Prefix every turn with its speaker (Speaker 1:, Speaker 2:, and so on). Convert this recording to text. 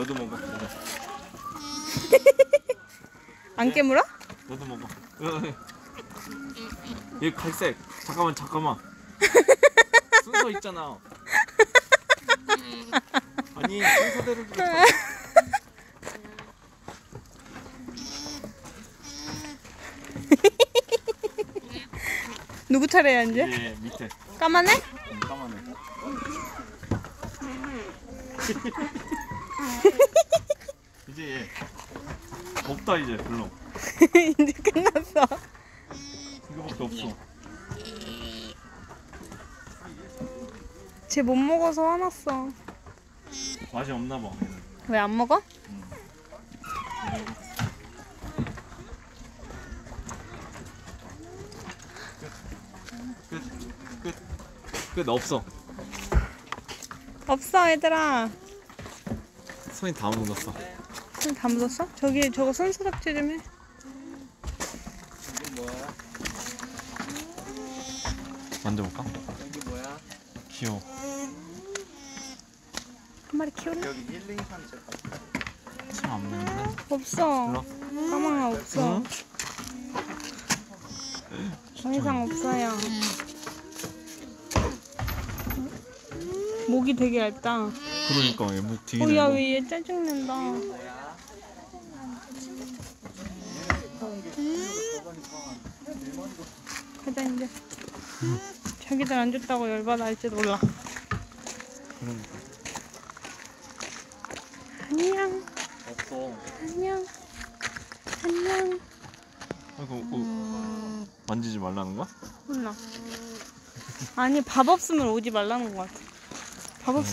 Speaker 1: 너도 먹어.
Speaker 2: 안 깨물어?
Speaker 1: 너도 먹어. 얘 갈색. 잠깐만. 순서 있잖아. 아니 순서대로 그렇잖아.
Speaker 2: 누구 차례야 이제?
Speaker 1: 얘 밑에.
Speaker 2: 까만해?
Speaker 1: 까만해. 이제 얘 없다 이제 별로.
Speaker 2: 이제 끝났어.
Speaker 1: 이거밖에 없어.
Speaker 2: 쟤 못 먹어서 화났어.
Speaker 1: 맛이 없나 봐.
Speaker 2: 왜 안 먹어?
Speaker 1: 끝 없어.
Speaker 2: 없어 얘들아.
Speaker 1: 손이 다 묻었어.
Speaker 2: 손 다 묻었어? 저거 손소독제 좀 해.
Speaker 3: 이게 뭐야?
Speaker 1: 만져볼까?
Speaker 3: 여기 뭐야?
Speaker 1: 귀여워.
Speaker 2: 한 마리 키울래?
Speaker 3: 여기 힐링 산책 같아.
Speaker 1: 참안 먹는데?
Speaker 2: 없어.
Speaker 1: 일로 와.
Speaker 2: 까망아 없어.
Speaker 1: 응?
Speaker 2: 더 이상 없어요. 목이 되게 얇다.
Speaker 1: 그러니까 얘 되게
Speaker 2: 야
Speaker 1: 넓어.
Speaker 2: 왜 얘 짜증낸다.
Speaker 3: 뭐야?
Speaker 2: 가자 이제. 자기들 안 줬다고 열받아 할지도 몰라.
Speaker 1: 그러니까.
Speaker 2: 안녕.
Speaker 3: 없어.
Speaker 2: 안녕. 안녕.
Speaker 1: 이거 만지지 말라는 거야?
Speaker 2: 몰라. 아니 밥 없으면 오지 말라는 것 같아. 밥 없으면